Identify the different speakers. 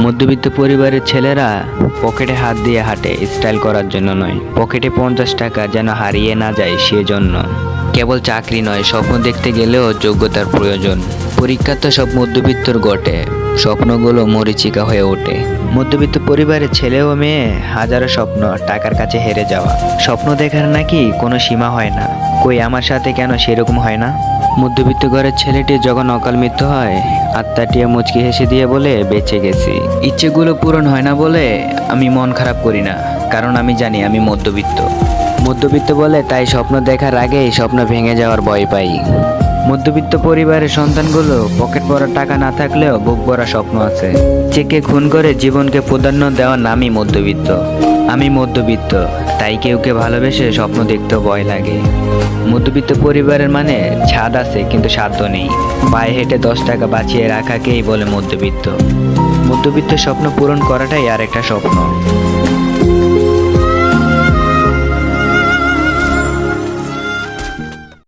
Speaker 1: মধ্যবিত্ত পরিবারের ছেলেরা পকেটে হাত দিয়ে হাঁটে স্টাইল করার জন্য নয়, পকেটে 50 টাকা যেন হারিয়ে না যায় সেজন্য। কেবল চাকরি নয়, স্বপ্ন দেখতে গেলেও যোগ্যতার প্রয়োজন। পরীক্ষা তো সব মধ্যবিত্তর ঘটে, স্বপ্নগুলো মরীচিকা হয়ে ওঠে। মধ্যবিত্ত পরিবারের ছেলে ও মেয়ে হাজারো স্বপ্ন, টাকার কাছে হেরে যাওয়া। স্বপ্ন দেখার নাকি কোনো সীমা হয় না, কই আমার সাথে কেন সেরকম হয় না? মধ্যবিত্ত ঘরের ছেলেটি যখন অকাল মৃত্যু হয়, আত্মাটিয়ে মুচকি হেসে দিয়ে বলে বেঁচে গেছি। ইচ্ছেগুলো পূরণ হয় না বলে আমি মন খারাপ করি না, কারণ আমি জানি আমি মধ্যবিত্ত। মধ্যবিত্ত বলে তাই স্বপ্ন দেখার আগেই স্বপ্ন ভেঙে যাওয়ার ভয় পাই। মধ্যবিত্ত পরিবারের সন্তানগুলো পকেট ভরা টাকা না থাকলেও বুক ভরা স্বপ্ন আছে। চেকে খুন করে জীবনকে প্রাধান্য দেওয়ার নামই মধ্যবিত্ত। আমি মধ্যবিত্ত, তাই কেউকে ভালোবেসে স্বপ্ন দেখতেও ভয় লাগে। মধ্যবিত্ত পরিবারের মানে ছাদ আছে কিন্তু সাধ্য নেই। পায়ে হেঁটে 10 টাকা বাঁচিয়ে রাখাকেই বলে মধ্যবিত্ত। মধ্যবিত্ত স্বপ্ন পূরণ করাটাই আর একটা স্বপ্ন।